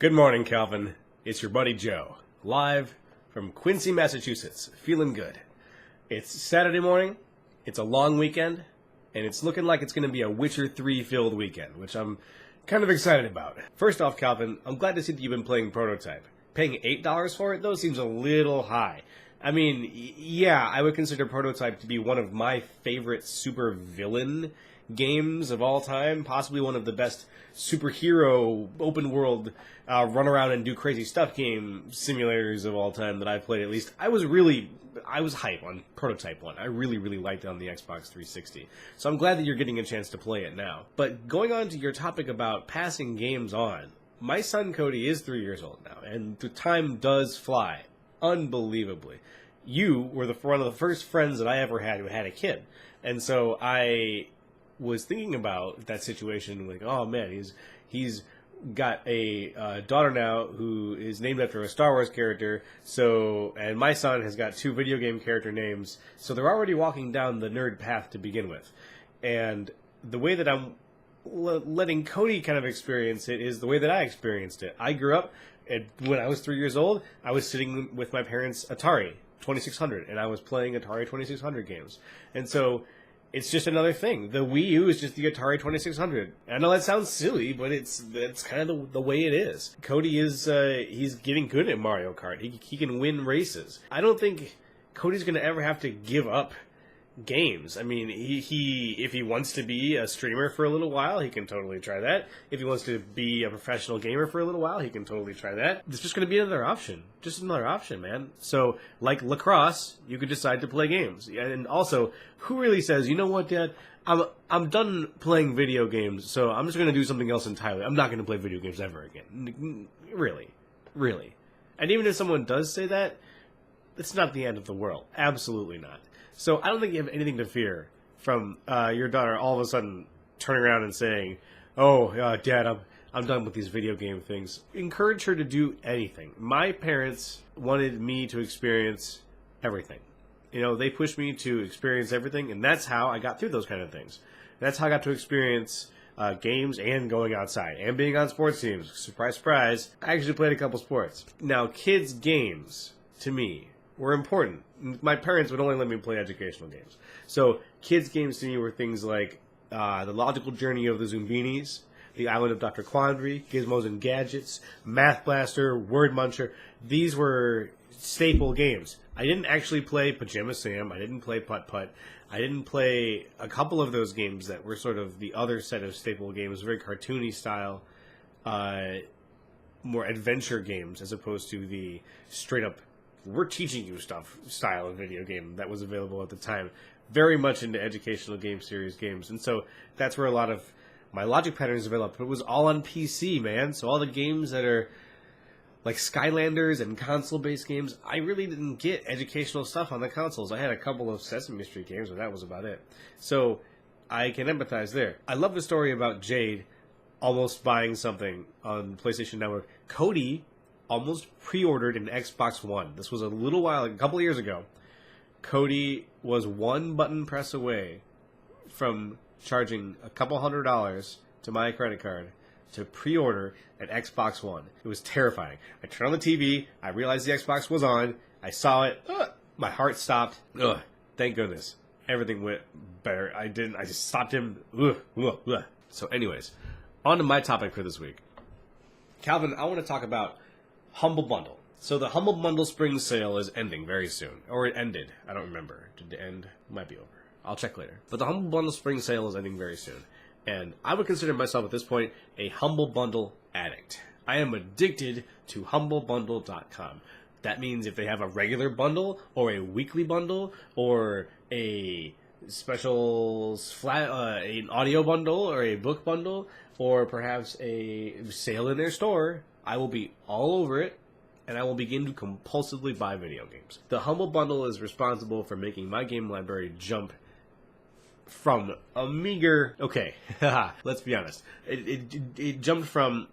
Good morning, Calvin. It's your buddy Joe, live from Quincy, Massachusetts, feeling good. It's Saturday morning, it's a long weekend, and it's looking like it's going to be a Witcher 3 filled weekend, which I'm kind of excited about. First off, Calvin, I'm glad to see that you've been playing Prototype. Paying $8 for it, though, seems a little high. I mean, yeah, I would consider Prototype to be one of my favorite super villain games of all time, possibly one of the best superhero open world run around and do crazy stuff game simulators of all time that I've played. At least I was hype on Prototype 1. I really liked it on the Xbox 360. So I'm glad that you're getting a chance to play it now. But going on to your topic about passing games on, my son Cody is 3 years old now, and the time does fly unbelievably. You were one of the first friends that I ever had who had a kid, and so I was thinking about that situation, like, oh man, he's got a daughter now who is named after a Star Wars character, and my son has got two video game character names, so they're already walking down the nerd path to begin with. And the way that I'm letting Cody kind of experience it is the way that I experienced it. I grew up, and when I was 3 years old, I was sitting with my parents' Atari 2600, and I was playing Atari 2600 games. And so it's just another thing. The Wii U is just the Atari 2600. I know that sounds silly, but it's kind of the way it is. Cody is he's getting good at Mario Kart. He can win races. I don't think Cody's going to ever have to give up games. I mean, if he wants to be a streamer for a little while, he can totally try that. If he wants to be a professional gamer for a little while, he can totally try that. It's just going to be another option. Just another option, man. So, like lacrosse, you could decide to play games. And also, who really says, you know what, Dad? I'm done playing video games, so I'm just going to do something else entirely. I'm not going to play video games ever again. Really. And even if someone does say that, it's not the end of the world. Absolutely not. So I don't think you have anything to fear from your daughter all of a sudden turning around and saying, "Oh, Dad, I'm done with these video game things." Encourage her to do anything. My parents wanted me to experience everything. You know, they pushed me to experience everything, and that's how I got through those kind of things. That's how I got to experience games and going outside and being on sports teams. Surprise, surprise. I actually played a couple sports. Now, kids' games, to me, were important. My parents would only let me play educational games. So kids' games to me were things like The Logical Journey of the Zoombinis, The Island of Dr. Quandary, Gizmos and Gadgets, Math Blaster, Word Muncher. These were staple games. I didn't actually play Pajama Sam. I didn't play Putt Putt. I didn't play a couple of those games that were sort of the other set of staple games, very cartoony style, more adventure games, as opposed to the straight-up we're teaching you stuff style of video game that was available at the time. Very much into educational game series games. And so that's where a lot of my logic patterns developed. It was all on PC, man. So all the games that are like Skylanders and console-based games, I really didn't get educational stuff on the consoles. I had a couple of Sesame Street games, but that was about it. So I can empathize there. I love the story about Jade almost buying something on PlayStation Network. Cody almost pre-ordered an Xbox One. This was a couple of years ago. Cody was one button press away from charging a couple $100 to my credit card to pre-order an Xbox One. It was terrifying. I turned on the TV. I realized the Xbox was on. I saw it. My heart stopped. Thank goodness. Everything went better. I just stopped him. So anyways, on to my topic for this week. Calvin, I want to talk about Humble Bundle. So the Humble Bundle spring sale is ending very soon. Or it ended. I don't remember. Did it end? It might be over. I'll check later. But the Humble Bundle spring sale is ending very soon. And I would consider myself at this point a Humble Bundle addict. I am addicted to humblebundle.com. That means if they have a regular bundle or a weekly bundle or a special an audio bundle or a book bundle or perhaps a sale in their store, I will be all over it, and I will begin to compulsively buy video games. The Humble Bundle is responsible for making my game library jump from a meager... Okay, let's be honest. It jumped from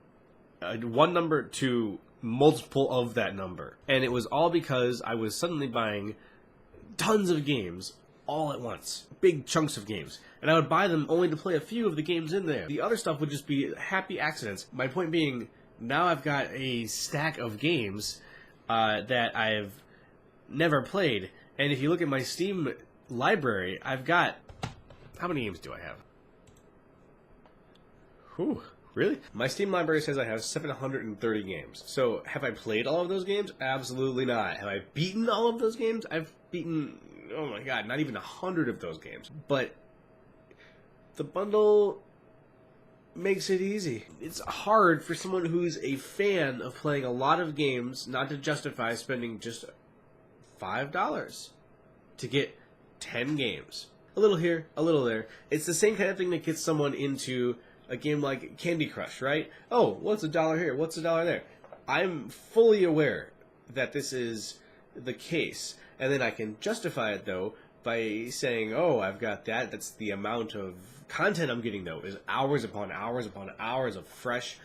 one number to multiple of that number. And it was all because I was suddenly buying tons of games all at once. Big chunks of games. And I would buy them only to play a few of the games in there. The other stuff would just be happy accidents. My point being, now I've got a stack of games that I've never played. And if you look at my Steam library, I've got... How many games do I have? Whew, really? My Steam library says I have 730 games. So have I played all of those games? Absolutely not. Have I beaten all of those games? I've beaten, oh my god, not even 100 of those games. But the bundle makes it easy. It's hard for someone who's a fan of playing a lot of games not to justify spending just $5 to get 10 games. A little here, a little there. It's the same kind of thing that gets someone into a game like Candy Crush, right? Oh, what's $1 here? What's $1 there? I'm fully aware that this is the case. And then I can justify it, though, by saying, oh, I've got that. That's the amount of content I'm getting, though, is hours upon hours upon hours of fresh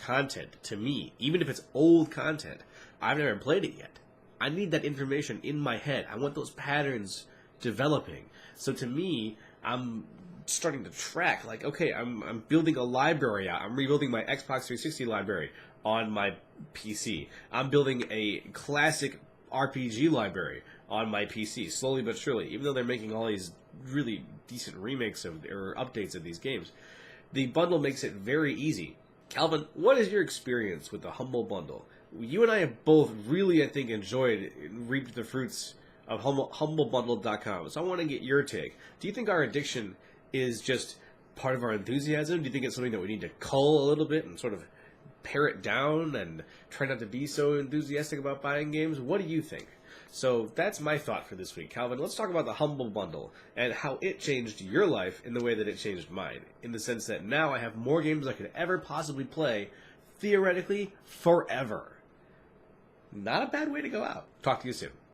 content to me. Even if it's old content. I've never played it yet. I need that information in my head. I want those patterns developing. So to me, I'm starting to track, like, okay, I'm building a library out. I'm rebuilding my Xbox 360 library on my PC. I'm building a classic RPG library on my PC, slowly but surely, even though they're making all these really decent remakes of or updates of these games. The bundle makes it very easy. Calvin, what is your experience with the Humble Bundle? You and I have both really, I think, enjoyed and reaped the fruits of humblebundle.com. So I want to get your take. Do you think our addiction is just part of our enthusiasm? Do you think it's something that we need to cull a little bit and sort of pare it down and try not to be so enthusiastic about buying games? What do you think? So that's my thought for this week. Calvin, let's talk about the Humble Bundle and how it changed your life in the way that it changed mine. In the sense that now I have more games I could ever possibly play, theoretically, forever. Not a bad way to go out. Talk to you soon.